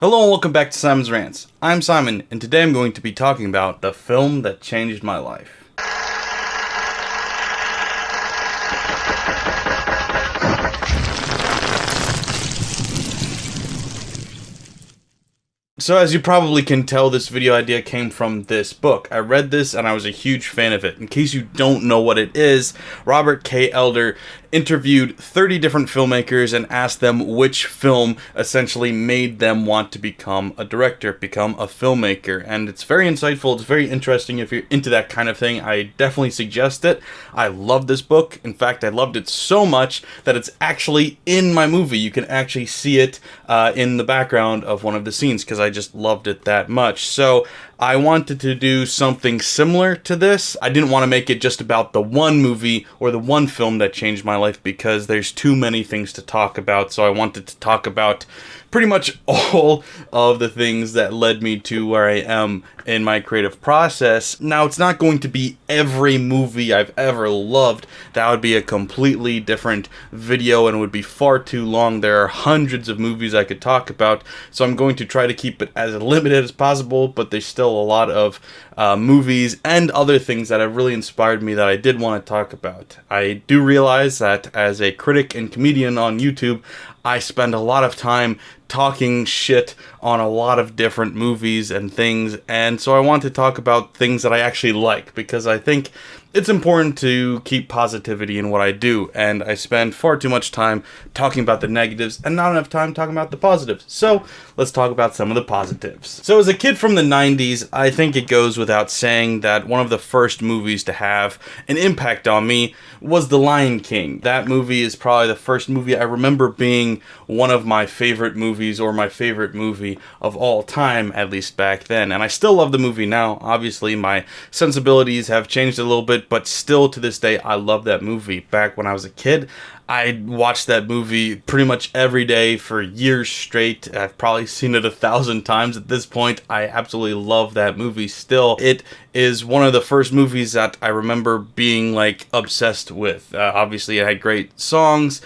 Hello and welcome back to Simon's Rants. I'm Simon, and today I'm going to be talking about the film that changed my life. So as you probably can tell, this video idea came from this book. I read this and I was a huge fan of it. In case you don't know what it is, Robert K. Elder interviewed 30 different filmmakers and asked them which film essentially made them want to become a director, become a filmmaker. And it's very insightful, it's very interesting if you're into that kind of thing. I definitely suggest it. I love this book. In fact, I loved it so much that it's actually in my movie. You can actually see it in the background of one of the scenes because I just loved it that much. So I wanted to do something similar to this. I didn't want to make it just about the one movie or the one film that changed my life because there's too many things to talk about. So I wanted to talk about pretty much all of the things that led me to where I am in my creative process. Now, it's not going to be every movie I've ever loved. That would be a completely different video and would be far too long. There are hundreds of movies I could talk about, so I'm going to try to keep it as limited as possible, but there's still a lot of movies and other things that have really inspired me that I did want to talk about. I do realize that as a critic and comedian on YouTube, I spend a lot of time talking shit on a lot of different movies and things, and so I want to talk about things that I actually like, because I think it's important to keep positivity in what I do, and I spend far too much time talking about the negatives and not enough time talking about the positives. So let's talk about some of the positives. So as a kid from the 90s, I think it goes without saying that one of the first movies to have an impact on me was The Lion King. That movie is probably the first movie I remember being one of my favorite movies, or my favorite movie of all time, at least back then. And I still love the movie now. Obviously, my sensibilities have changed a little bit, but still to this day, I love that movie. Back when I was a kid, I watched that movie pretty much every day for years straight. I've probably seen it 1,000 times at this point. I absolutely love that movie still. It is one of the first movies that I remember being like obsessed with. Obviously, it had great songs,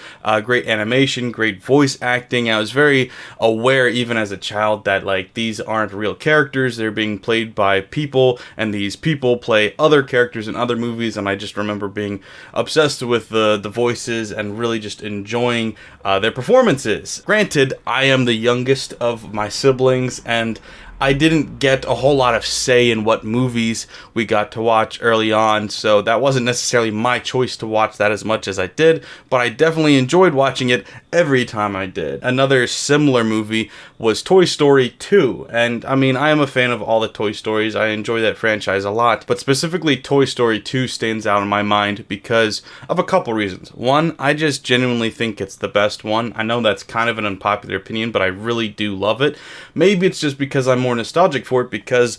great animation, great voice acting. I was very aware even as a child that like these aren't real characters. They're being played by people, and these people play other characters in other movies, and I just remember being obsessed with the voices and really just enjoying their performances. Granted, I am the youngest of my siblings, and I didn't get a whole lot of say in what movies we got to watch early on, so that wasn't necessarily my choice to watch that as much as I did, but I definitely enjoyed watching it every time I did. Another similar movie was Toy Story 2, and I mean, I am a fan of all the Toy Stories. I enjoy that franchise a lot, but specifically Toy Story 2 stands out in my mind because of a couple reasons. One, I just genuinely think it's the best one. I know that's kind of an unpopular opinion, but I really do love it. Maybe it's just because I'm more nostalgic for it, because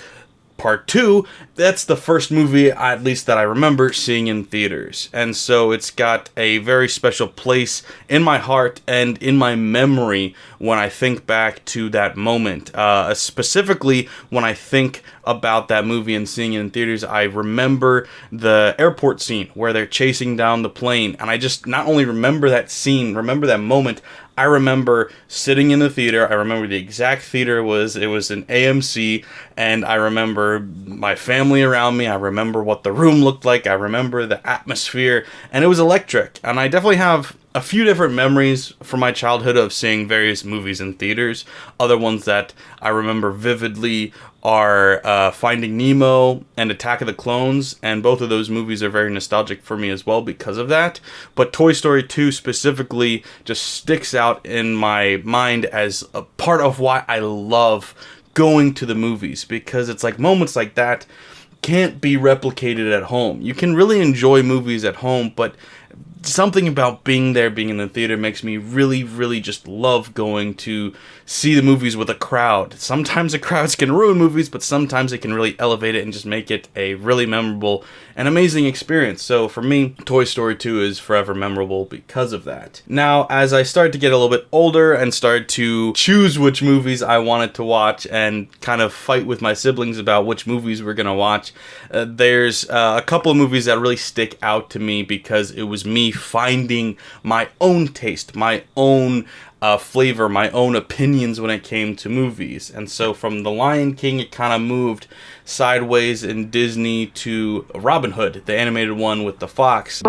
Part 2, that's the first movie, at least that I remember seeing in theaters. And so it's got a very special place in my heart and in my memory when I think back to that moment. Specifically, when I think about that movie and seeing it in theaters, I remember the airport scene where they're chasing down the plane. And I just not only remember that scene, remember that moment, I remember sitting in the theater. I remember the exact theater it was an AMC, and I remember my family around me. I remember what the room looked like. I remember the atmosphere, and it was electric. And I definitely have a few different memories from my childhood of seeing various movies in theaters. Other ones that I remember vividly are Finding Nemo and Attack of the Clones, and both of those movies are very nostalgic for me as well because of that. But Toy Story 2 specifically just sticks out in my mind as a part of why I love going to the movies, because it's like moments like that can't be replicated at home. You can really enjoy movies at home, but something about being there, being in the theater, makes me really, really just love going to see the movies with a crowd. Sometimes the crowds can ruin movies, but sometimes they can really elevate it and just make it a really memorable and amazing experience. So for me, Toy Story 2 is forever memorable because of that. Now, as I started to get a little bit older and started to choose which movies I wanted to watch and kind of fight with my siblings about which movies we're going to watch, there's a couple of movies that really stick out to me because it was me finding my own taste, my own flavor, my own opinions when it came to movies. And so from The Lion King, it kind of moved sideways in Disney to Robin Hood, the animated one with the fox.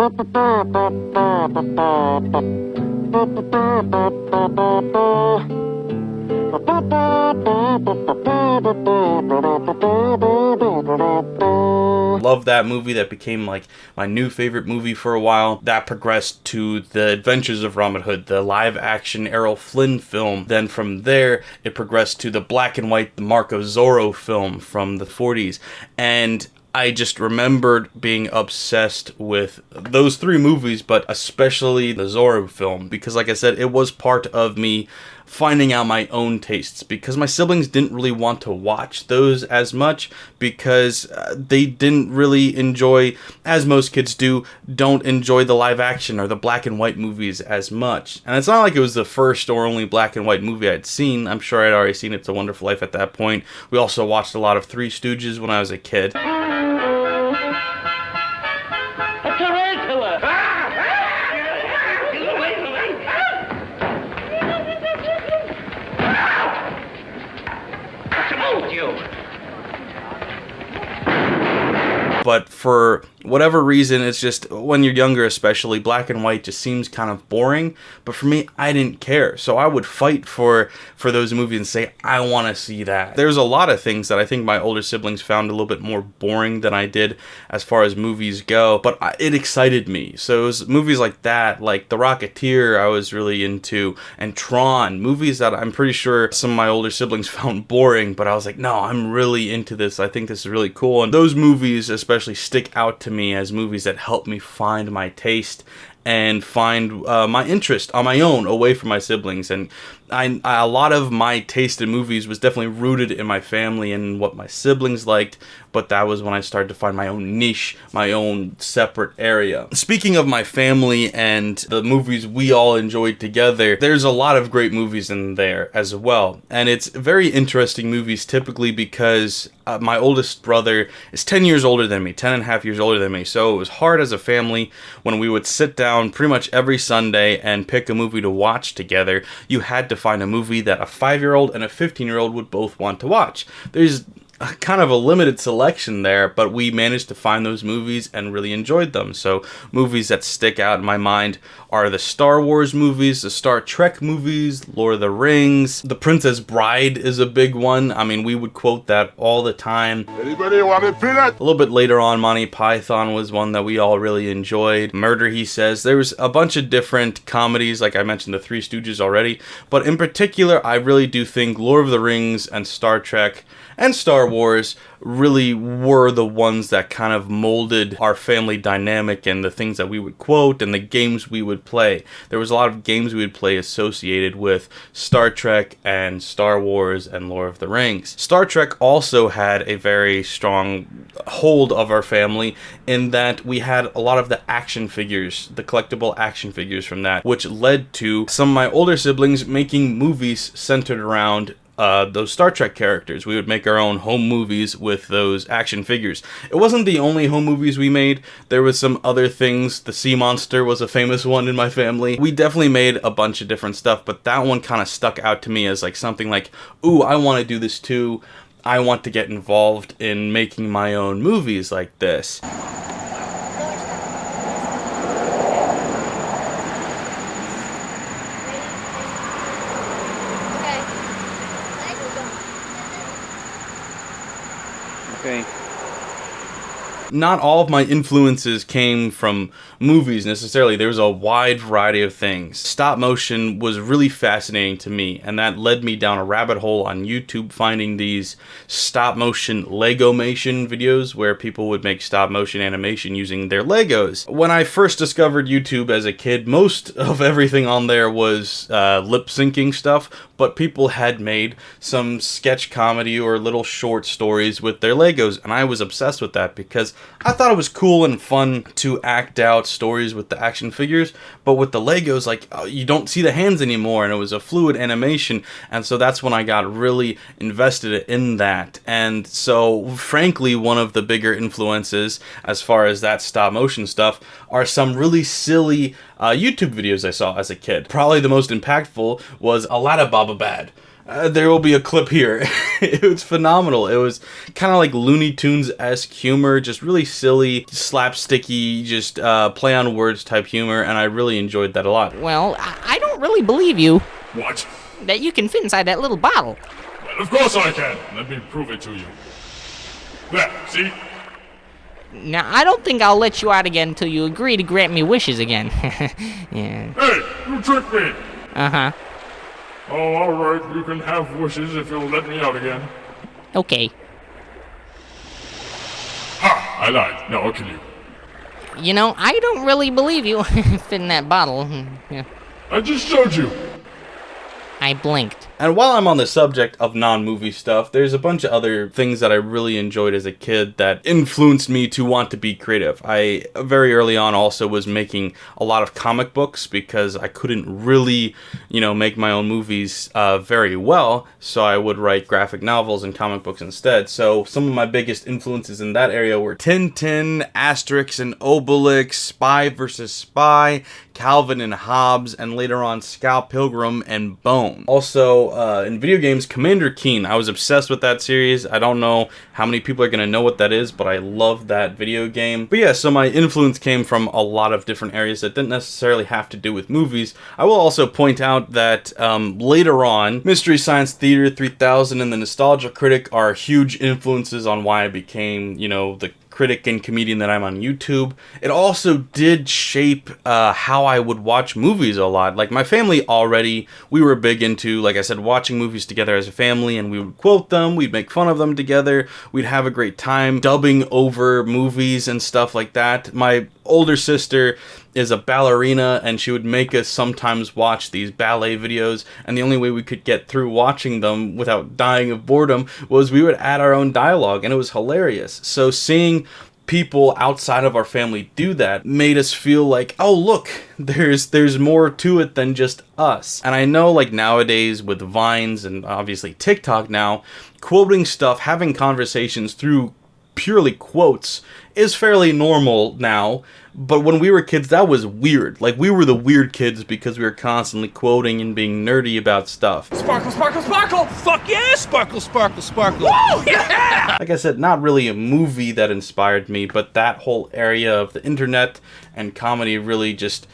Love that movie. That became like my new favorite movie for a while. That progressed to The Adventures of Robin Hood, the live action Errol Flynn film. Then from there it progressed to the black and white Marco Zorro film from the 40s. And I just remembered being obsessed with those three movies, but especially the Zorro film, because like I said, it was part of me finding out my own tastes, because my siblings didn't really want to watch those as much because they didn't really enjoy, as most kids do, don't enjoy the live action or the black and white movies as much. And it's not like it was the first or only black and white movie I'd seen. I'm sure I'd already seen It's a Wonderful Life at that point. We also watched a lot of Three Stooges when I was a kid. But for whatever reason, it's just, when you're younger especially, black and white just seems kind of boring. But for me, I didn't care. So I would fight for those movies and say, I want to see that. There's a lot of things that I think my older siblings found a little bit more boring than I did as far as movies go. But it excited me. So it was movies like that, like The Rocketeer I was really into, and Tron. Movies that I'm pretty sure some of my older siblings found boring. But I was like, no, I'm really into this. I think this is really cool. And those movies especially stick out to me as movies that help me find my taste and find my interest on my own, away from my siblings. And a lot of my taste in movies was definitely rooted in my family and what my siblings liked, but that was when I started to find my own niche, my own separate area. Speaking of my family and the movies we all enjoyed together, there's a lot of great movies in there as well. And it's very interesting movies typically because my oldest brother is 10 years older than me, 10 and a half years older than me. So it was hard as a family when we would sit down pretty much every Sunday and pick a movie to watch together. You had to find a movie that a 5-year-old and a 15-year-old would both want to watch. There's kind of a limited selection there, but we managed to find those movies and really enjoyed them. So movies that stick out in my mind are the Star Wars movies, the Star Trek movies, Lord of the Rings. The Princess Bride is a big one. I mean, we would quote that all the time. Anybody want to feel it? A little bit later on, Monty Python was one that we all really enjoyed. Murder, He Says. There was a bunch of different comedies, like I mentioned the Three Stooges already, but in particular, I really do think Lord of the Rings and Star Trek and Star Wars really were the ones that kind of molded our family dynamic and the things that we would quote and the games we would play. There was a lot of games we would play associated with Star Trek and Star Wars and Lord of the Rings. Star Trek also had a very strong hold of our family in that we had a lot of the action figures, the collectible action figures from that, which led to some of my older siblings making movies centered around those Star Trek characters. We would make our own home movies with those action figures. It wasn't the only home movies we made. There was some other things. The Sea Monster was a famous one in my family. We definitely made a bunch of different stuff, but that one kind of stuck out to me as like something like, ooh, I want to do this too. I want to get involved in making my own movies like this. Okay. Not all of my influences came from movies necessarily. There was a wide variety of things. Stop motion was really fascinating to me, and that led me down a rabbit hole on YouTube finding these stop motion Lego-mation videos where people would make stop motion animation using their Legos. When I first discovered YouTube as a kid, most of everything on there was lip-syncing stuff, but people had made some sketch comedy or little short stories with their Legos, and I was obsessed with that because I thought it was cool and fun to act out stories with the action figures, but with the Legos, like, you don't see the hands anymore, and it was a fluid animation, and so that's when I got really invested in that. And so, frankly, one of the bigger influences as far as that stop motion stuff are some really silly YouTube videos I saw as a kid. Probably the most impactful was A Lotta Baba Bad. There will be a clip here. It was phenomenal. It was kind of like Looney Tunes-esque humor, just really silly, slapsticky, just play on words type humor, and I really enjoyed that a lot. Well, I don't really believe you. What? That you can fit inside that little bottle. Well, of course I can. Let me prove it to you. There, see? Now, I don't think I'll let you out again until you agree to grant me wishes again. Yeah. Hey, you tricked me! Uh-huh. Oh, alright, you can have wishes if you'll let me out again. Okay. Ha! I lied. Now I'll kill you. You know, I don't really believe you. Fit in that bottle. Yeah. I just showed you. I blinked. And while I'm on the subject of non-movie stuff, there's a bunch of other things that I really enjoyed as a kid that influenced me to want to be creative. I, very early on, also was making a lot of comic books because I couldn't really, make my own movies very well, so I would write graphic novels and comic books instead. So some of my biggest influences in that area were Tintin, Asterix and Obelix, Spy vs. Spy, Calvin and Hobbes, and later on Scott Pilgrim and Bone. Also, in video games, Commander Keen. I was obsessed with that series. I don't know how many people are going to know what that is, but I love that video game. But yeah, so my influence came from a lot of different areas that didn't necessarily have to do with movies. I will also point out that later on, Mystery Science Theater 3000 and The Nostalgia Critic are huge influences on why I became, the critic and comedian that I'm on YouTube. It also did shape how I would watch movies a lot. Like, my family already, we were big into, like I said, watching movies together as a family, and we would quote them, we'd make fun of them together, we'd have a great time dubbing over movies and stuff like that. My older sister is a ballerina, and she would make us sometimes watch these ballet videos, and the only way we could get through watching them without dying of boredom was we would add our own dialogue, and it was hilarious. So seeing people outside of our family do that made us feel like, oh look, there's more to it than just us. And I know, like, nowadays with Vines and obviously TikTok now, quoting stuff, having conversations through purely quotes is fairly normal now, but when we were kids, that was weird. Like, we were the weird kids because we were constantly quoting and being nerdy about stuff. Sparkle, sparkle, sparkle! Fuck yeah! Sparkle, sparkle, sparkle! Woo! Yeah! Like I said, not really a movie that inspired me, but that whole area of the internet and comedy really just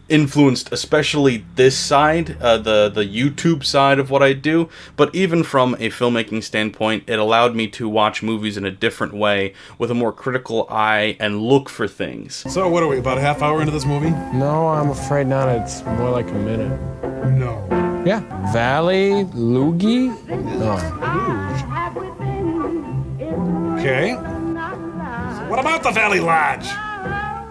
influenced especially this side, the YouTube side of what I do. But even from a filmmaking standpoint, it allowed me to watch movies in a different way with a more critical eye and look for things. So what are we, about a half hour into this movie? No, I'm afraid not. It's more like a minute. No. Yeah. Valley, Loogie? No. Okay. So what about the Valley Lodge?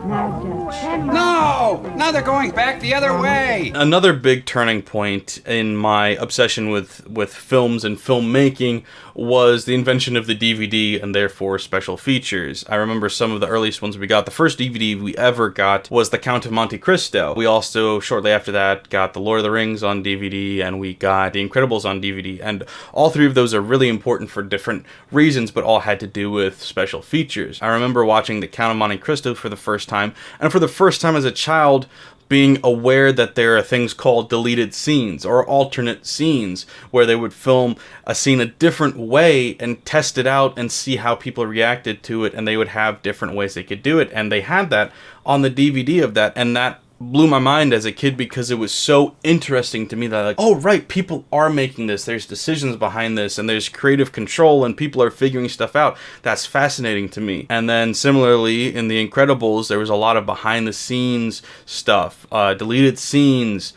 No! Now they're going back the other way! Another big turning point in my obsession with films and filmmaking was the invention of the DVD and therefore special features. I remember some of the earliest ones we got. The first DVD we ever got was The Count of Monte Cristo. We also, shortly after that, got The Lord of the Rings on DVD, and we got The Incredibles on DVD, and all three of those are really important for different reasons, but all had to do with special features. I remember watching The Count of Monte Cristo for the first time, and for the first time as a child, being aware that there are things called deleted scenes or alternate scenes where they would film a scene a different way and test it out and see how people reacted to it, and they would have different ways they could do it, and they had that on the DVD of that, and that blew my mind as a kid because it was so interesting to me that, like, oh right, people are making this, there's decisions behind this, and there's creative control, and people are figuring stuff out. That's fascinating to me. And then similarly in The Incredibles, there was a lot of behind the scenes stuff, deleted scenes,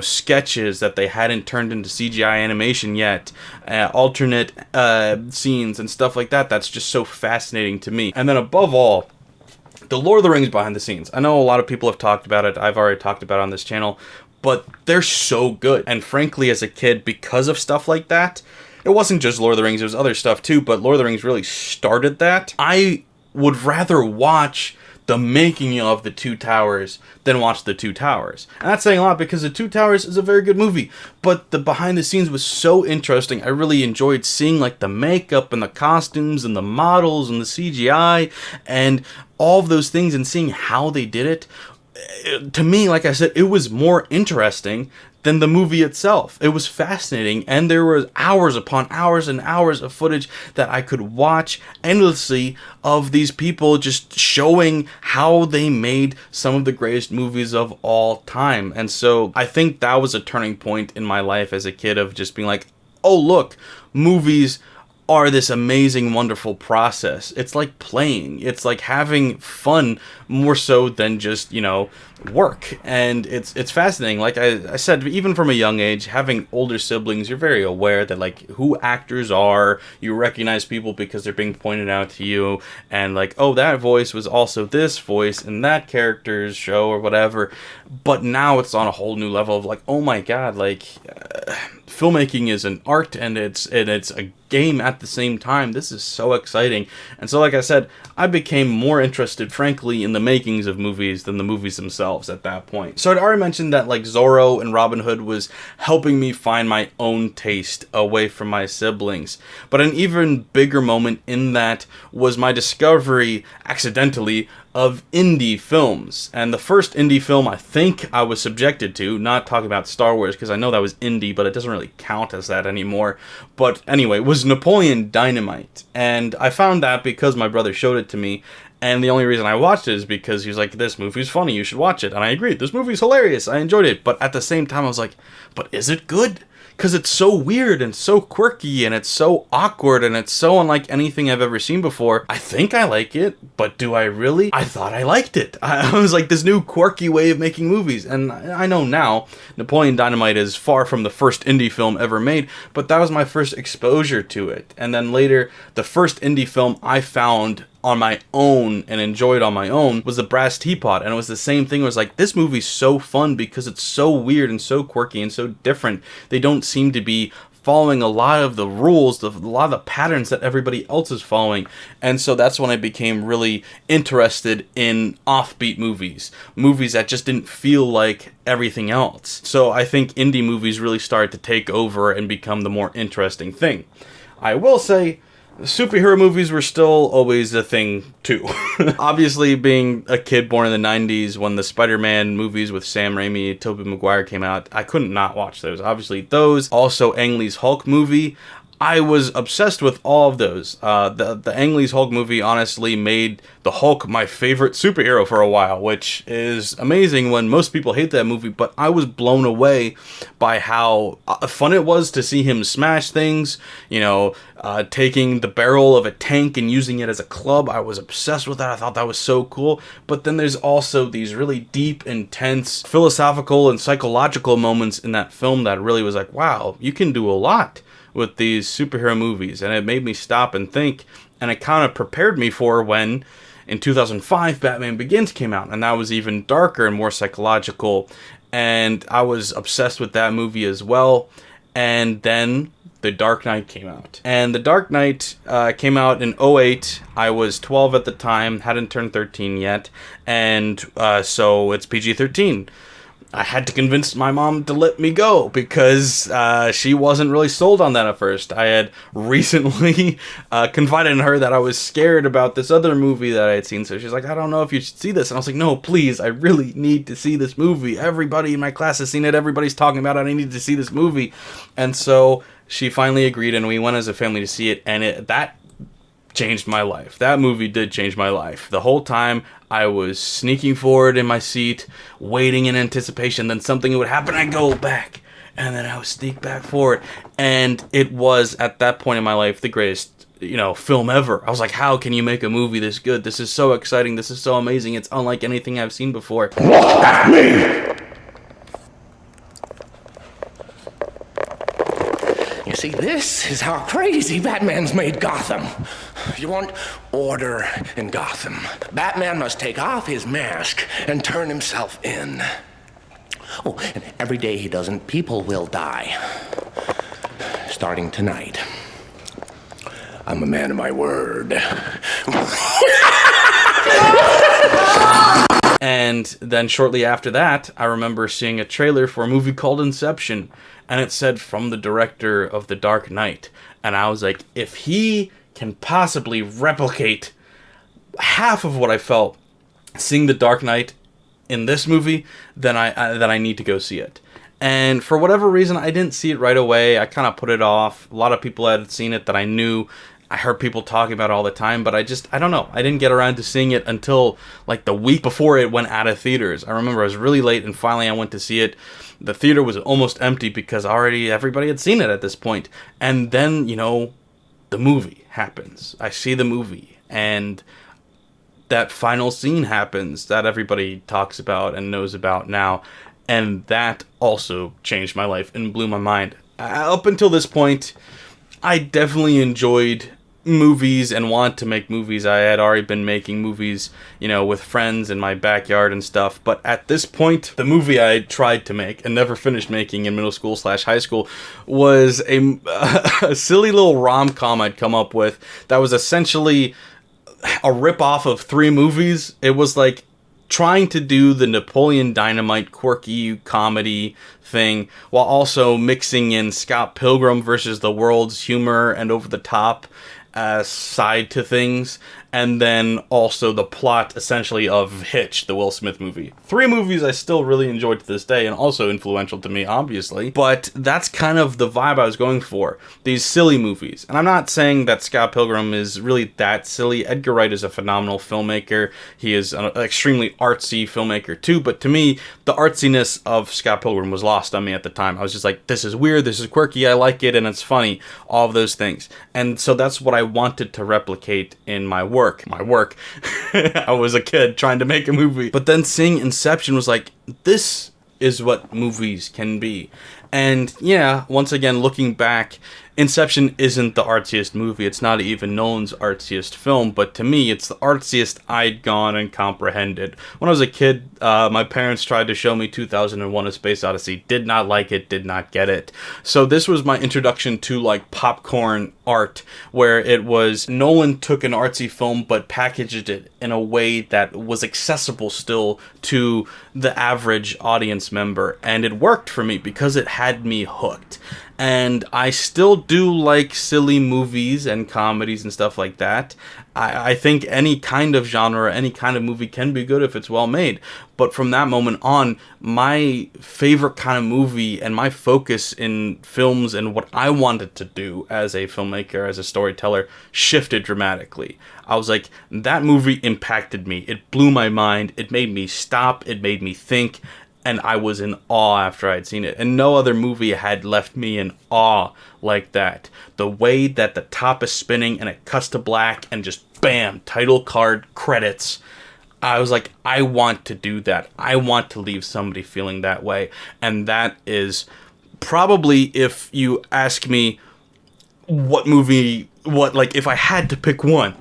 sketches that they hadn't turned into CGI animation yet, alternate scenes and stuff like that. That's just so fascinating to me. And then above all, the Lord of the Rings behind the scenes. I know a lot of people have talked about it. I've already talked about it on this channel, but they're so good. And frankly, as a kid, because of stuff like that, it wasn't just Lord of the Rings, it was other stuff too, but Lord of the Rings really started that. I would rather watch the making of The Two Towers than watch The Two Towers. And that's saying a lot because The Two Towers is a very good movie, but the behind the scenes was so interesting. I really enjoyed seeing like the makeup and the costumes and the models and the CGI and all of those things and seeing how they did it. To me, like I said, it was more interesting than the movie itself. It was fascinating, and there was hours upon hours and hours of footage that I could watch endlessly of these people just showing how they made some of the greatest movies of all time. And so I think that was a turning point in my life as a kid of just being like, oh look, movies are this amazing, wonderful process. It's like playing. It's like having fun more so than just, work. And it's fascinating. Like I said, even from a young age, having older siblings, you're very aware that like who actors are. You recognize people because they're being pointed out to you. And like, oh, that voice was also this voice in that character's show or whatever. But now it's on a whole new level of like, oh my God, like filmmaking is an art and it's a game at the same time. This is so exciting. And so like I said, I became more interested frankly in the makings of movies than the movies themselves at that point. So I'd already mentioned that like Zorro and Robin Hood was helping me find my own taste away from my siblings. But an even bigger moment in that was my discovery accidentally of indie films. And the first indie film I think I was subjected to, not talking about Star Wars because I know that was indie, but it doesn't really count as that anymore. But anyway, was Napoleon Dynamite. And I found that because my brother showed it to me. And the only reason I watched it is because he was like, this movie's funny, you should watch it. And I agreed, this movie's hilarious, I enjoyed it. But at the same time, I was like, but is it good? Because it's so weird and so quirky and it's so awkward and it's so unlike anything I've ever seen before. I think I like it, but do I really? I thought I liked it. I was like, this new quirky way of making movies. And I know now, Napoleon Dynamite is far from the first indie film ever made, but that was my first exposure to it. And then later, the first indie film I found on my own and enjoyed on my own was The Brass Teapot. And it was the same thing. It was like, this movie's so fun because it's so weird and so quirky and so different. They don't seem to be following a lot of the rules, a lot of the patterns that everybody else is following. And so that's when I became really interested in offbeat movies that just didn't feel like everything else. So I think indie movies really started to take over and become the more interesting thing. I will say, superhero movies were still always a thing, too. Obviously, being a kid born in the 90s, when the Spider-Man movies with Sam Raimi and Tobey Maguire came out, I couldn't not watch those. Obviously, those. Also, Ang Lee's Hulk movie. I was obsessed with all of those. The Ang Lee's Hulk movie honestly made the Hulk my favorite superhero for a while, which is amazing when most people hate that movie, but I was blown away by how fun it was to see him smash things, taking the barrel of a tank and using it as a club. I was obsessed with that. I thought that was so cool. But then there's also these really deep, intense, philosophical and psychological moments in that film that really was like, wow, you can do a lot with these superhero movies. And it made me stop and think, and it kind of prepared me for when in 2005 Batman Begins came out, and that was even darker and more psychological, and I was obsessed with that movie as well. And then The Dark Knight came out, and The Dark Knight came out in 2008. I was 12 at the time, hadn't turned 13 yet, and so it's PG-13. I had to convince my mom to let me go because she wasn't really sold on that at first. I had recently confided in her that I was scared about this other movie that I had seen. So she's like, I don't know if you should see this. And I was like, no, please, I really need to see this movie. Everybody in my class has seen it. Everybody's talking about it. I need to see this movie. And so she finally agreed, and we went as a family to see it. And that changed my life. That movie did change my life. The whole time I was sneaking forward in my seat, waiting in anticipation, then something would happen, I'd go back, and then I would sneak back forward. And it was, at that point in my life, the greatest, film ever. I was like, how can you make a movie this good? This is so exciting. This is so amazing. It's unlike anything I've seen before. Look at me! You see, this is how crazy Batman's made Gotham. You want order in Gotham. Batman must take off his mask and turn himself in. Oh, and every day he doesn't, people will die. Starting tonight. I'm a man of my word. And then shortly after that, I remember seeing a trailer for a movie called Inception, and it said from the director of The Dark Knight. And I was like, if he can possibly replicate half of what I felt seeing The Dark Knight in this movie, then I need to go see it. And for whatever reason, I didn't see it right away. I kind of put it off. A lot of people had seen it that I knew. I heard people talking about it all the time, but I don't know. I didn't get around to seeing it until like the week before it went out of theaters. I remember I was really late, and finally I went to see it. The theater was almost empty because already everybody had seen it at this point. And then, you know, the movie happens. I see the movie, and that final scene happens that everybody talks about and knows about now. And that also changed my life and blew my mind. Up until this point, I definitely enjoyed movies and want to make movies. I had already been making movies, you know, with friends in my backyard and stuff. But at this point, the movie I tried to make and never finished making in middle school / high school was a silly little rom-com I'd come up with that was essentially a rip-off of 3 movies. It was like trying to do the Napoleon Dynamite quirky comedy thing while also mixing in Scott Pilgrim versus the World's humor and over the top side to things, and then also the plot essentially of Hitch, the Will Smith movie. 3 movies I still really enjoyed to this day and also influential to me, obviously, but that's kind of the vibe I was going for. These silly movies. And I'm not saying that Scott Pilgrim is really that silly. Edgar Wright is a phenomenal filmmaker. He is an extremely artsy filmmaker too, but to me, the artsiness of Scott Pilgrim was lost on me at the time. I was just like, this is weird, this is quirky, I like it, and it's funny. All of those things. And so that's what I wanted to replicate in my work. I was a kid trying to make a movie. But then seeing Inception was like, this is what movies can be. And yeah, once again, looking back, Inception isn't the artsiest movie. It's not even Nolan's artsiest film, but to me, it's the artsiest I'd gone and comprehended. When I was a kid, my parents tried to show me 2001: A Space Odyssey. Did not like it, did not get it. So this was my introduction to like popcorn art, where it was Nolan took an artsy film but packaged it in a way that was accessible still to the average audience member, and it worked for me because it had me hooked. And I still do like silly movies and comedies and stuff like that. I think any kind of genre, any kind of movie can be good if it's well made. But from that moment on, my favorite kind of movie and my focus in films and what I wanted to do as a filmmaker, as a storyteller, shifted dramatically. I was like, that movie impacted me. It blew my mind. It made me stop. It made me think. And I was in awe after I'd seen it. And no other movie had left me in awe like that. The way that the top is spinning and it cuts to black and just bam, title card, credits. I was like, I want to do that. I want to leave somebody feeling that way. And that is probably, if you ask me if I had to pick one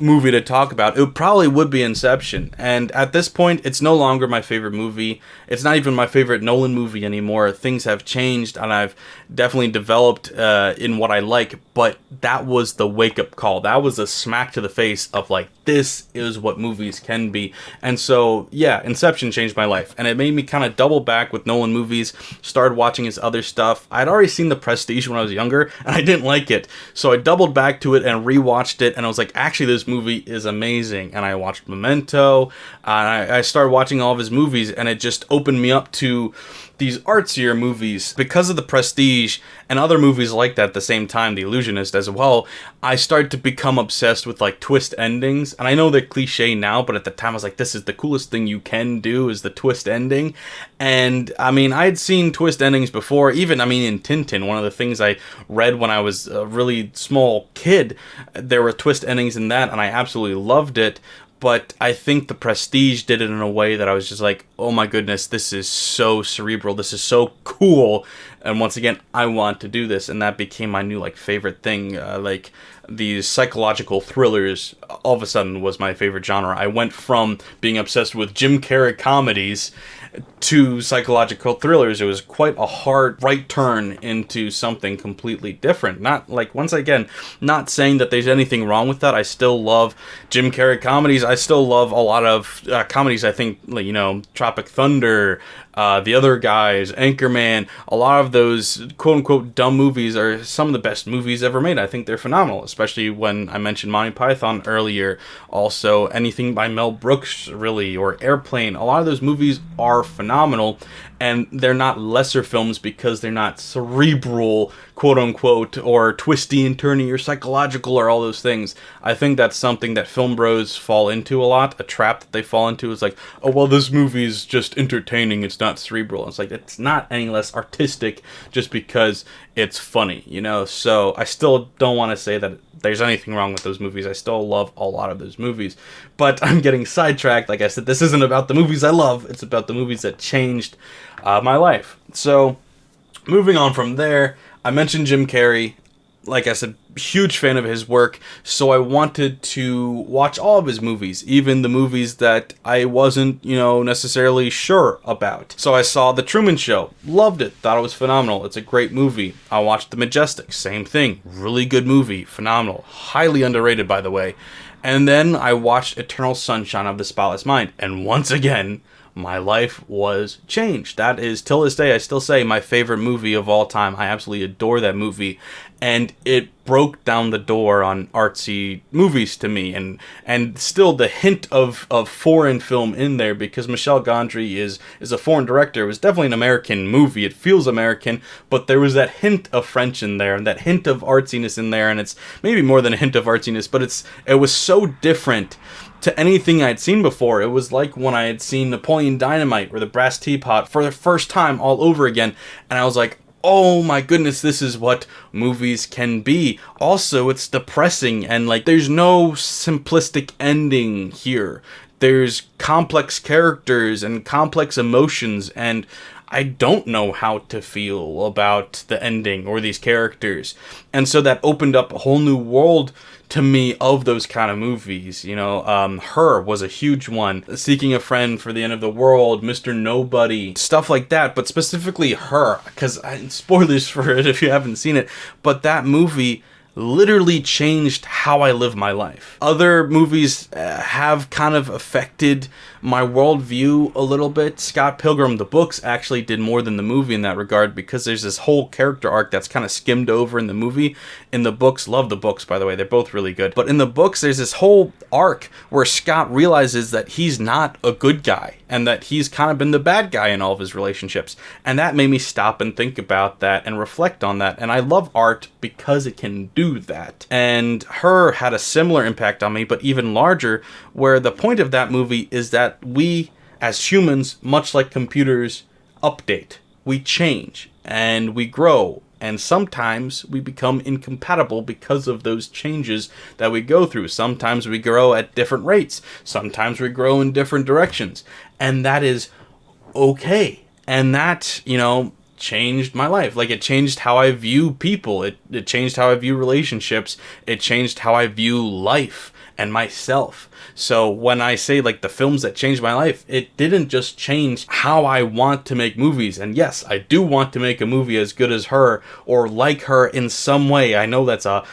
movie to talk about, it probably would be Inception. And at this point, it's no longer my favorite movie. It's not even my favorite Nolan movie anymore. Things have changed, and I've definitely developed in what I like, but that was the wake-up call. That was a smack to the face of like, this is what movies can be. And so, yeah, Inception changed my life, and it made me kind of double back with Nolan movies, started watching his other stuff. I'd already seen The Prestige when I was younger, and I didn't like it, so I doubled back to it and rewatched it, and I was like, actually, this movie is amazing. And I watched Memento, and I started watching all of his movies, and it just opened me up to these artsier movies. Because of The Prestige and other movies like that at the same time, The Illusionist as well, I started to become obsessed with like twist endings. And I know they're cliche now, but at the time I was like, this is the coolest thing you can do, is the twist ending. And I mean, I had seen twist endings before, even, in Tintin, one of the things I read when I was a really small kid, there were twist endings in that, and I absolutely loved it. But I think The Prestige did it in a way that I was just like, oh my goodness, this is so cerebral, this is so cool, and once again, I want to do this, and that became my new, like, favorite thing. Like, these psychological thrillers, all of a sudden, was my favorite genre. I went from being obsessed with Jim Carrey comedies to psychological thrillers. It was quite a hard right turn into something completely different. Not, like, once again, not saying that there's anything wrong with that. I still love Jim Carrey comedies. I still love a lot of comedies. I think, you know, Tropic Thunder, The Other Guys, Anchorman, a lot of those quote-unquote dumb movies are some of the best movies ever made. I think they're phenomenal, especially when I mentioned Monty Python earlier. Also, anything by Mel Brooks, really, or Airplane. A lot of those movies are phenomenal, and they're not lesser films because they're not cerebral, quote-unquote, or twisty and turny or psychological or all those things. I think that's something that film bros fall into a lot. A trap that they fall into is like, oh, well, this movie's just entertaining, it's not cerebral. It's like, it's not any less artistic just because it's funny, you know? So I still don't want to say that there's anything wrong with those movies. I still love a lot of those movies. But I'm getting sidetracked. Like I said, this isn't about the movies I love. It's about the movies that changed my life. So, moving on from there, I mentioned Jim Carrey. Like I said, huge fan of his work, so I wanted to watch all of his movies, even the movies that I wasn't, you know, necessarily sure about. So I saw The Truman Show, loved it, thought it was phenomenal, it's a great movie. I watched The Majestic, same thing, really good movie, phenomenal, highly underrated by the way. And then I watched Eternal Sunshine of the Spotless Mind, and once again, my life was changed. That is, till this day, I still say my favorite movie of all time. I absolutely adore that movie. And it broke down the door on artsy movies to me. And still the hint of foreign film in there, because Michel Gondry is a foreign director. It was definitely an American movie. It feels American, but there was that hint of French in there, and that hint of artsiness in there. And it's maybe more than a hint of artsiness, but it was so different to anything I'd seen before. It was like when I had seen Napoleon Dynamite or The Brass Teapot for the first time all over again, and I was like, oh my goodness, this is what movies can be. Also, it's depressing, and like, there's no simplistic ending here. There's complex characters and complex emotions, and I don't know how to feel about the ending or these characters. And so that opened up a whole new world to me of those kind of movies. You know, Her was a huge one. Seeking a Friend for the End of the World, Mr. Nobody, stuff like that. But specifically Her, because spoilers for it if you haven't seen it, but that movie literally changed how I live my life. Other movies have kind of affected my worldview a little bit. Scott Pilgrim, the books actually did more than the movie in that regard, because there's this whole character arc that's kind of skimmed over in the movie. In the books, love the books by the way, they're both really good. But in the books, there's this whole arc where Scott realizes that he's not a good guy, and that he's kind of been the bad guy in all of his relationships. And that made me stop and think about that and reflect on that. And I love art because it can do that. And Her had a similar impact on me, but even larger, where the point of that movie is that we, as humans, much like computers, update. We change, and we grow, and sometimes we become incompatible because of those changes that we go through. Sometimes we grow at different rates. Sometimes we grow in different directions. And that is okay. And that, you know, changed my life. Like, it changed how I view people. It changed how I view relationships. It changed how I view life and myself. So when I say, like, the films that changed my life, it didn't just change how I want to make movies. And yes, I do want to make a movie as good as Her, or like Her in some way. I know that's a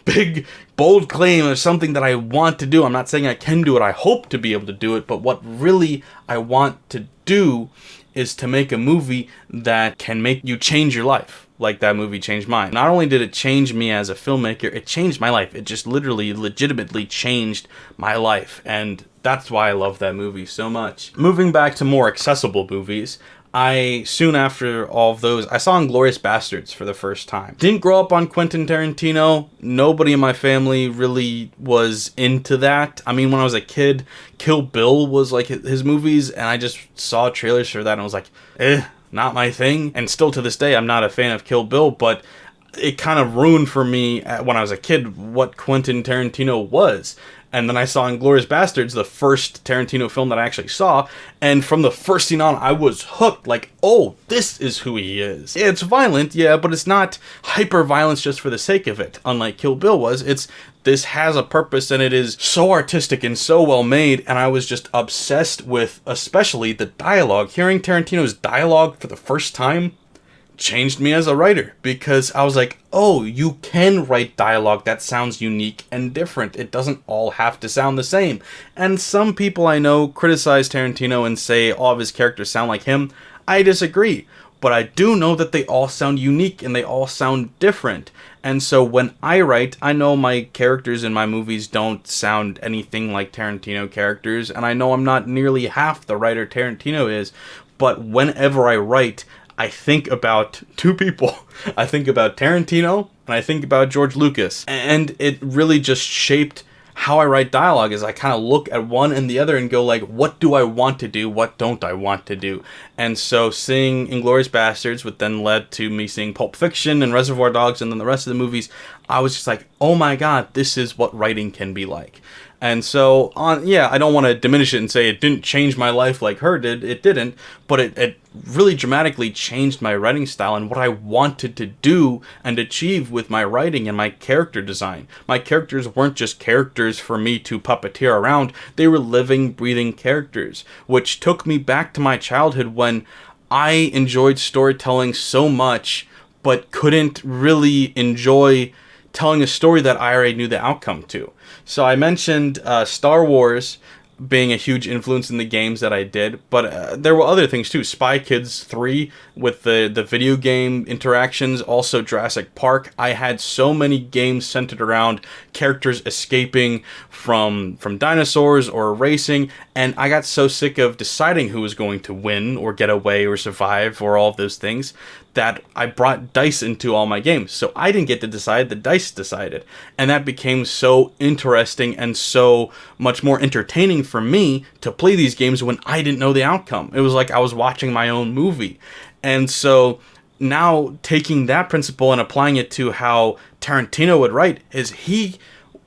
big, bold claim of something that I want to do. I'm not saying I can do it. I hope to be able to do it. But what really I want to do is to make a movie that can make you change your life, like that movie changed mine. Not only did it change me as a filmmaker, it changed my life. It just literally, legitimately changed my life. And that's why I love that movie so much. Moving back to more accessible movies, soon after all of those, I saw Inglourious Basterds for the first time. Didn't grow up on Quentin Tarantino. Nobody in my family really was into that. I mean, when I was a kid, Kill Bill was like his movies, and I just saw trailers for that and I was like, not my thing. And still to this day, I'm not a fan of Kill Bill, but it kind of ruined for me when I was a kid what Quentin Tarantino was. And then I saw Inglourious Basterds, the first Tarantino film that I actually saw, and from the first scene on, I was hooked, like, oh, this is who he is. It's violent, yeah, but it's not hyper-violence just for the sake of it, unlike Kill Bill was. This has a purpose, and it is so artistic and so well made, and I was just obsessed with, especially, the dialogue. Hearing Tarantino's dialogue for the first time changed me as a writer, because I was like, oh, you can write dialogue that sounds unique and different. It doesn't all have to sound the same. And some people I know criticize Tarantino and say all of his characters sound like him. I disagree. But I do know that they all sound unique and they all sound different. And so when I write, I know my characters in my movies don't sound anything like Tarantino characters, and I know I'm not nearly half the writer Tarantino is, but whenever I write, I think about two people. I think about Tarantino and I think about George Lucas. And it really just shaped how I write dialogue, is I kind of look at one and the other and go like, what do I want to do? What don't I want to do? And so seeing Inglourious Basterds, which then led to me seeing Pulp Fiction and Reservoir Dogs and then the rest of the movies, I was just like, oh my God, this is what writing can be like. And so, I don't want to diminish it and say it didn't change my life like her did. It didn't, but it really dramatically changed my writing style and what I wanted to do and achieve with my writing and my character design. My characters weren't just characters for me to puppeteer around. They were living, breathing characters, which took me back to my childhood when I enjoyed storytelling so much, but couldn't really enjoy telling a story that I already knew the outcome to. So I mentioned Star Wars being a huge influence in the games that I did, but there were other things too. Spy Kids 3 with the video game interactions, also Jurassic Park. I had so many games centered around characters escaping from dinosaurs or racing, and I got so sick of deciding who was going to win or get away or survive or all of those things that I brought dice into all my games. So I didn't get to decide, the dice decided. And that became so interesting and so much more entertaining for me to play these games when I didn't know the outcome. It was like I was watching my own movie. And so now taking that principle and applying it to how Tarantino would write, is he,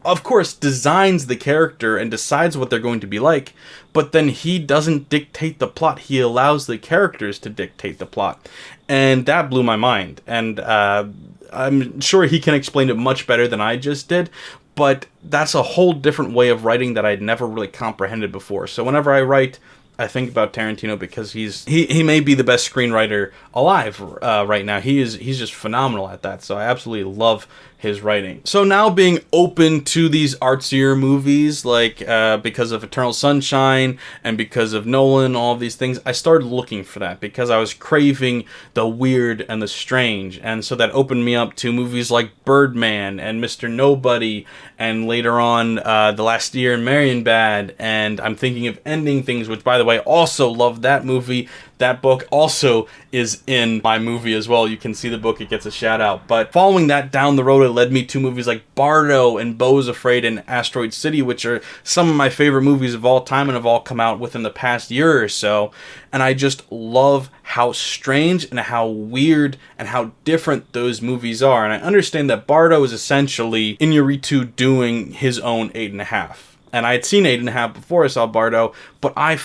of course, designs the character and decides what they're going to be like, but then he doesn't dictate the plot. He allows the characters to dictate the plot. And that blew my mind. And I'm sure he can explain it much better than I just did, but that's a whole different way of writing that I'd never really comprehended before. So whenever I write, I think about Tarantino because he may be the best screenwriter alive right now. He's just phenomenal at that. So I absolutely love his writing. So now being open to these artsier movies, like because of Eternal Sunshine and because of Nolan, all of these things, I started looking for that because I was craving the weird and the strange. And so that opened me up to movies like Birdman and Mr. Nobody, and later on The Last Year in Marienbad, and I'm Thinking of Ending Things, which, by the way, also love that movie. That book also is in my movie as well. You can see the book, it gets a shout out. But following that down the road, it led me to movies like Bardo and Beau is Afraid and Asteroid City, which are some of my favorite movies of all time and have all come out within the past year or so. And I just love how strange and how weird and how different those movies are. And I understand that Bardo is essentially Iñárritu doing his own 8.5. And I had seen 8.5 before I saw Bardo, but I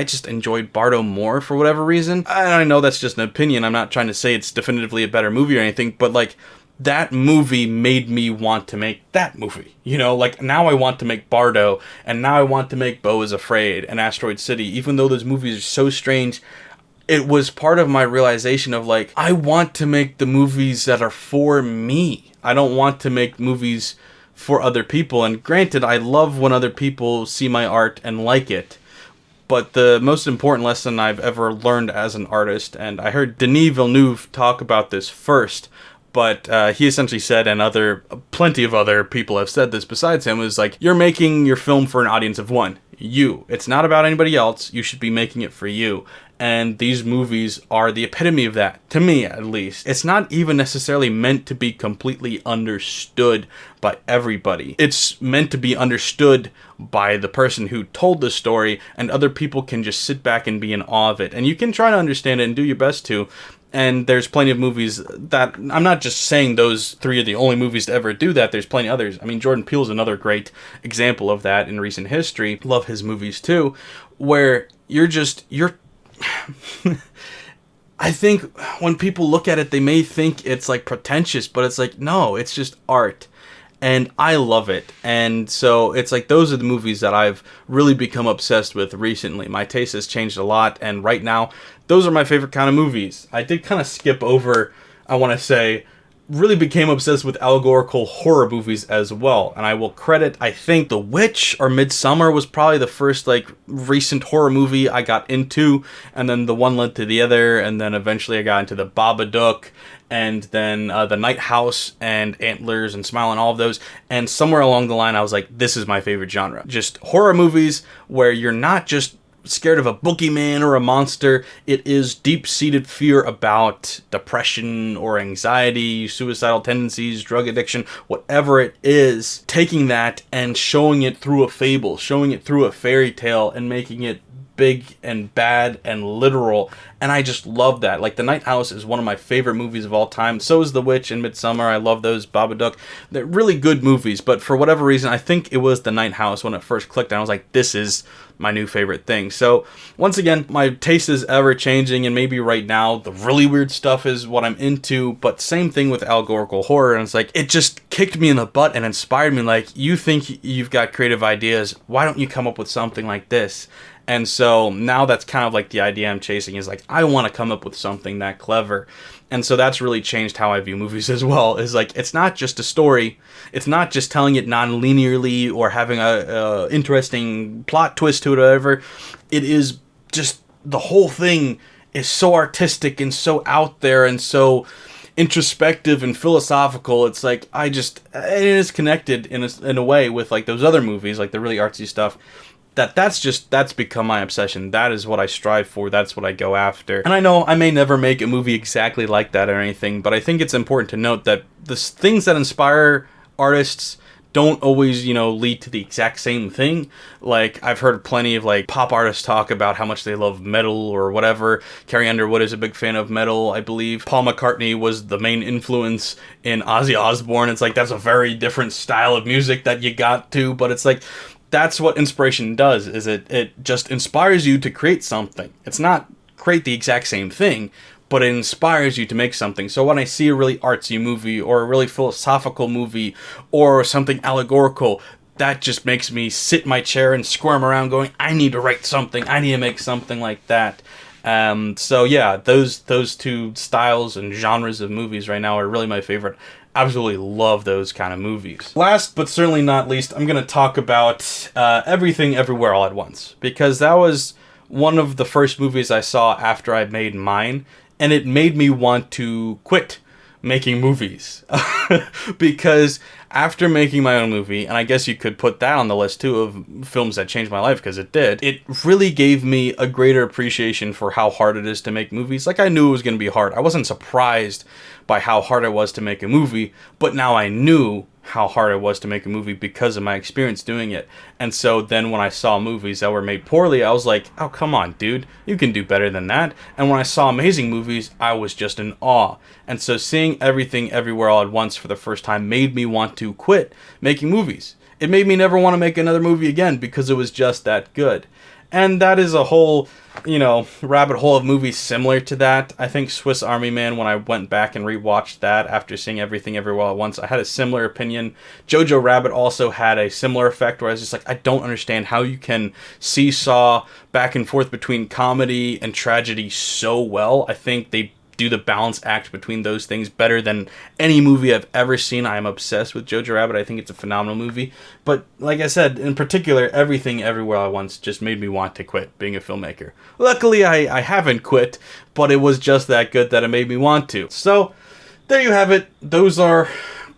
just enjoyed Bardo more for whatever reason. And I know that's just an opinion. I'm not trying to say it's definitively a better movie or anything, but like, that movie made me want to make that movie. You know, like, now I want to make Bardo, and now I want to make Beau is Afraid and Asteroid City. Even though those movies are so strange, it was part of my realization of like, I want to make the movies that are for me. I don't want to make movies for other people. And granted, I love when other people see my art and like it, but the most important lesson I've ever learned as an artist, and I heard Denis Villeneuve talk about this first, but he essentially said, and plenty of other people have said this besides him, was like, you're making your film for an audience of one. You. It's not about anybody else. You should be making it for you. And these movies are the epitome of that, to me at least. It's not even necessarily meant to be completely understood by everybody. It's meant to be understood by the person who told the story, and other people can just sit back and be in awe of it. And you can try to understand it and do your best to, And there's plenty of movies that, I'm not just saying those three are the only movies to ever do that. There's plenty others. I mean, Jordan Peele's another great example of that in recent history. Love his movies too, where you're I think when people look at it, they may think it's like pretentious, but it's like, no, it's just art. And I love it. And so it's like those are the movies that I've really become obsessed with recently. My taste has changed a lot, and right now, those are my favorite kind of movies. I did kind of skip over, I want to say, really became obsessed with allegorical horror movies as well. And I will credit, I think, The Witch or Midsummer was probably the first like recent horror movie I got into, and then the one led to the other, and then eventually I got into The Babadook, and then The Night House and Antlers and Smile and all of those. And somewhere along the line I was like, this is my favorite genre. Just horror movies where you're not just scared of a boogeyman or a monster. It is deep-seated fear about depression or anxiety, suicidal tendencies, drug addiction, whatever it is, taking that and showing it through a fable, showing it through a fairy tale, and making it big and bad and literal. And I just love that. Like, The Night House is one of my favorite movies of all time. So is The Witch and Midsummer. I love those. Babadook. They're really good movies, but for whatever reason, I think it was The Night House when it first clicked, and I was like, this is my new favorite thing. So once again, my taste is ever changing, and maybe right now the really weird stuff is what I'm into, but same thing with allegorical horror. And it's like, it just kicked me in the butt and inspired me. Like, you think you've got creative ideas, why don't you come up with something like this? And so now that's kind of like the idea I'm chasing, is like, I want to come up with something that clever. And so that's really changed how I view movies as well. Is like, it's not just a story. It's not just telling it non-linearly or having a interesting plot twist to it or whatever. It is just, the whole thing is so artistic and so out there and so introspective and philosophical. It's like, it is connected in a way with like those other movies, like the really artsy stuff. That's become my obsession. That is what I strive for. That's what I go after. And I know I may never make a movie exactly like that or anything, but I think it's important to note that the things that inspire artists don't always, lead to the exact same thing. Like, I've heard plenty of like pop artists talk about how much they love metal or whatever. Carrie Underwood is a big fan of metal, I believe. Paul McCartney was the main influence in Ozzy Osbourne. It's like, that's a very different style of music that you got to, but it's like, that's what inspiration does, is it just inspires you to create something. It's not create the exact same thing, but it inspires you to make something. So when I see a really artsy movie or a really philosophical movie or something allegorical, that just makes me sit in my chair and squirm around going, I need to write something. I need to make something like that. So yeah, those two styles and genres of movies right now are really my favorite. Absolutely love those kind of movies. Last but certainly not least, I'm going to talk about Everything Everywhere All at Once, because that was one of the first movies I saw after I made mine, and it made me want to quit making movies. Because after making my own movie, and I guess you could put that on the list too of films that changed my life, because it did, it really gave me a greater appreciation for how hard it is to make movies. Like, I knew it was going to be hard. I wasn't surprised by how hard it was to make a movie, but now I knew how hard it was to make a movie because of my experience doing it. And so then when I saw movies that were made poorly, I was like, oh, come on, dude, you can do better than that. And when I saw amazing movies, I was just in awe. And so seeing Everything Everywhere All at Once for the first time made me want to quit making movies. It made me never want to make another movie again because it was just that good. And that is a whole, rabbit hole of movies similar to that. I think Swiss Army Man, when I went back and rewatched that after seeing Everything Everywhere at Once, I had a similar opinion. Jojo Rabbit also had a similar effect where I was just like, I don't understand how you can seesaw back and forth between comedy and tragedy so well. I think they do the balance act between those things better than any movie I've ever seen. I am obsessed with Jojo Rabbit. I think it's a phenomenal movie. But like I said, in particular, Everything Everywhere All at Once just made me want to quit being a filmmaker. Luckily, I haven't quit, but it was just that good that it made me want to. So there you have it. Those are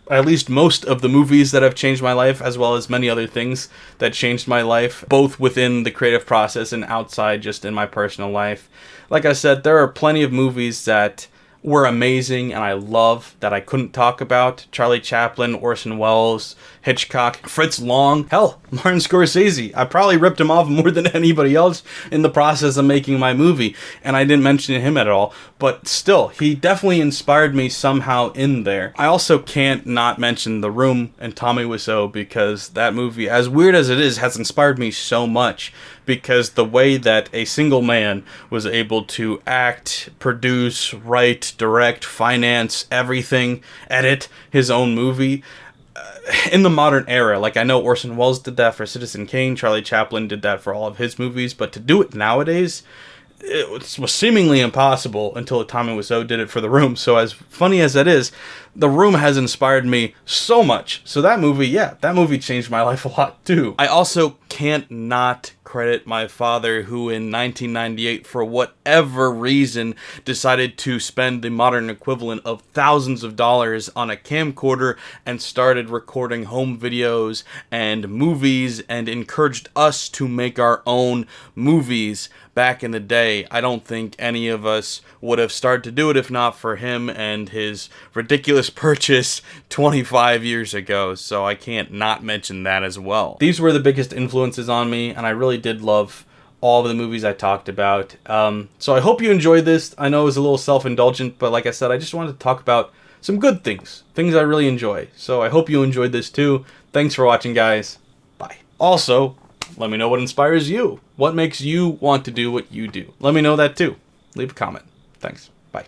at least most of the movies that have changed my life, as well as many other things that changed my life, both within the creative process and outside just in my personal life. Like I said, there are plenty of movies that were amazing and I love that I couldn't talk about. Charlie Chaplin, Orson Welles, Hitchcock, Fritz Lang, hell, Martin Scorsese. I probably ripped him off more than anybody else in the process of making my movie, and I didn't mention him at all, but still, he definitely inspired me somehow in there. I also can't not mention The Room and Tommy Wiseau, because that movie, as weird as it is, has inspired me so much, because the way that a single man was able to act, produce, write, direct, finance, everything, edit his own movie, in the modern era. Like, I know Orson Welles did that for Citizen Kane, Charlie Chaplin did that for all of his movies, but to do it nowadays, it was seemingly impossible until Tommy Wiseau did it for The Room. So as funny as that is, The Room has inspired me so much. So that movie changed my life a lot too. I also can't not credit my father, who in 1998, for whatever reason, decided to spend the modern equivalent of thousands of dollars on a camcorder and started recording home videos and movies and encouraged us to make our own movies. Back in the day, I don't think any of us would have started to do it if not for him and his ridiculous purchase 25 years ago, so I can't not mention that as well. These were the biggest influences on me, and I really did love all of the movies I talked about. So I hope you enjoyed this. I know it was a little self-indulgent, but like I said, I just wanted to talk about some good things I really enjoy. So I hope you enjoyed this too. Thanks for watching, guys. Bye. Also, let me know what inspires you. What makes you want to do what you do? Let me know that too. Leave a comment. Thanks. Bye.